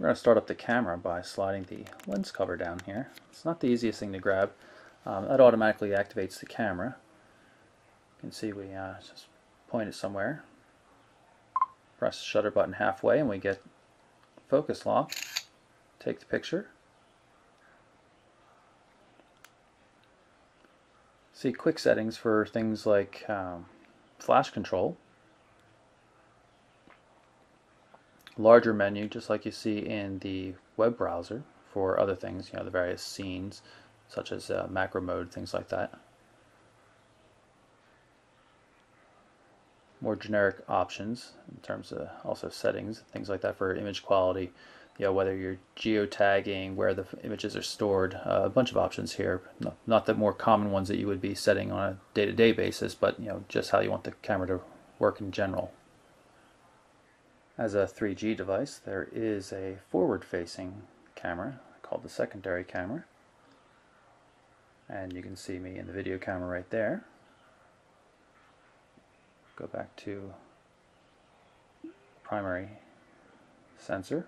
We're going to start up the camera by sliding the lens cover down here. It's not the easiest thing to grab. That automatically activates the camera. You can see we just point it somewhere, press the shutter button halfway, and we get focus lock. Take the picture. See quick settings for things like flash control. Larger menu, just like you see in the web browser for other things, the various scenes, such as macro mode, things like that. More generic options in terms of also settings, things like that for image quality, whether you're geotagging, where the images are stored, a bunch of options here. Not the more common ones that you would be setting on a day-to-day basis, but just how you want the camera to work in general. As a 3G device, there is a forward-facing camera called the secondary camera, and you can see me in the video camera right there. Go back to primary sensor.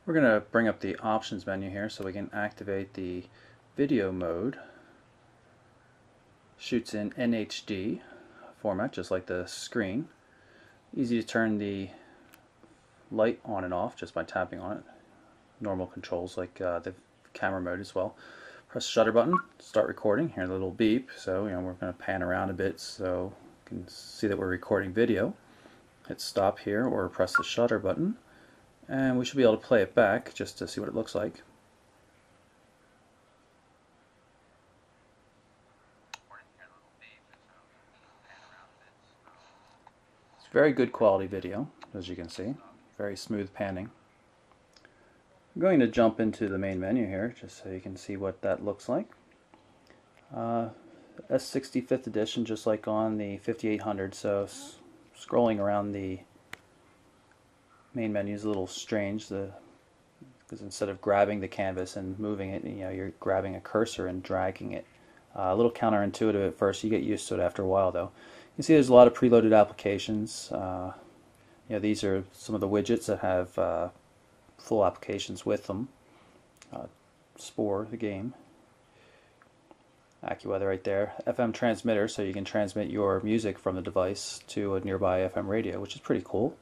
We're going to bring up the options menu here so we can activate the video mode. Shoots in NHD format, just like the screen. Easy to turn the light on and off just by tapping on it. Normal controls like the camera mode as well. Press the shutter button, start recording. Hear a little beep, so we're going to pan around a bit so you can see that we're recording video. Hit stop here or press the shutter button, and we should be able to play it back just to see what it looks like. Very good quality video, as you can see. Very smooth panning. I'm going to jump into the main menu here just so you can see what that looks like. S65th edition, just like on the 5800, so scrolling around the main menu is a little strange because instead of grabbing the canvas and moving it, you're grabbing a cursor and dragging it. A little counterintuitive at first. You get used to it after a while, though. You can see there's a lot of preloaded applications. These are some of the widgets that have full applications with them. Spore, the game. AccuWeather right there. FM transmitter, so you can transmit your music from the device to a nearby FM radio, which is pretty cool.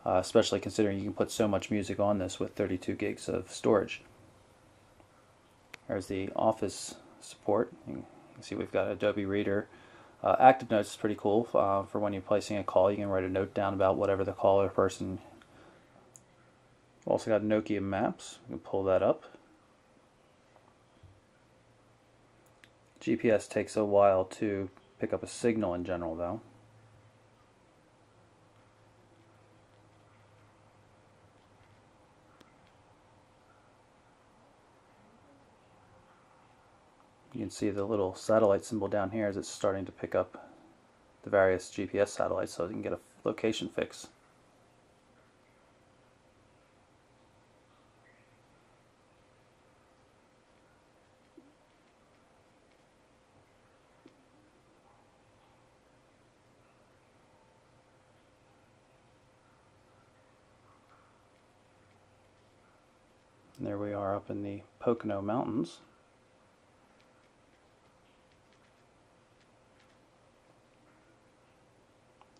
Especially considering you can put so much music on this with 32 gigs of storage. There's the Office support. You can see we've got Adobe Reader. Active Notes is pretty cool for when you're placing a call. You can write a note down about whatever the caller person. We've also got Nokia Maps. You can pull that up. GPS takes a while to pick up a signal in general, though. You can see the little satellite symbol down here as it's starting to pick up the various GPS satellites so you can get a location fix. And there we are up in the Pocono Mountains.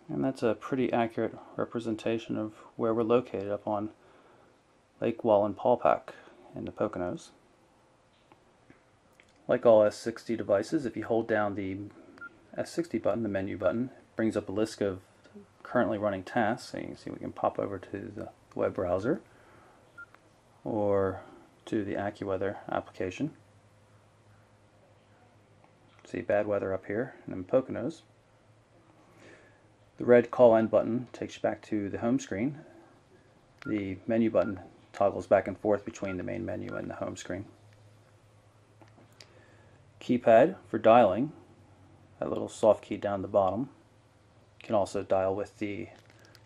And that's a pretty accurate representation of where we're located up on Lake Wallenpaupack in the Poconos. Like all S60 devices, if you hold down the S60 button, the menu button, it brings up a list of currently running tasks. So you can see we can pop over to the web browser or to the AccuWeather application. See bad weather up here in the Poconos. The red call end button takes you back to the home screen. The menu button toggles back and forth between the main menu and the home screen. Keypad for dialing, that little soft key down the bottom. You can also dial with the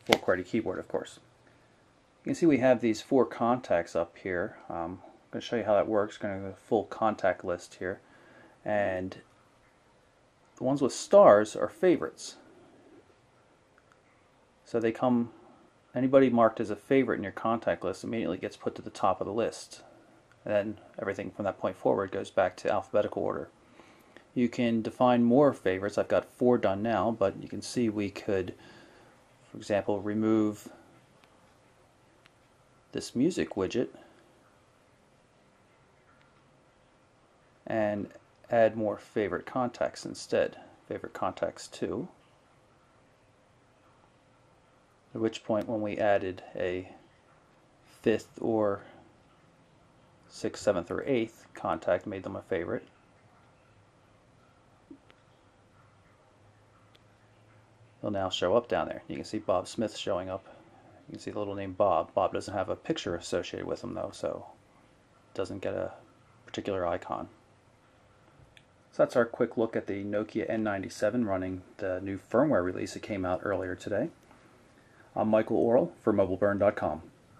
full QWERTY keyboard, of course. You can see we have these 4 contacts up here. I'm going to show you how that works. I'm going to go to the full contact list here. And the ones with stars are favorites. So they come anybody marked as a favorite in your contact list immediately gets put to the top of the list. And then everything from that point forward goes back to alphabetical order. You can define more favorites. I've got 4 done now, but you can see we could, for example, remove this music widget and add more favorite contacts instead. Favorite contacts 2. At which point, when we added a 5th or 6th, 7th, or 8th contact, made them a favorite. They'll now show up down there. You can see Bob Smith showing up. You can see the little name Bob. Bob doesn't have a picture associated with him though, so it doesn't get a particular icon. So that's our quick look at the Nokia N97 running the new firmware release that came out earlier today. I'm Michael Orrell for MobileBurn.com.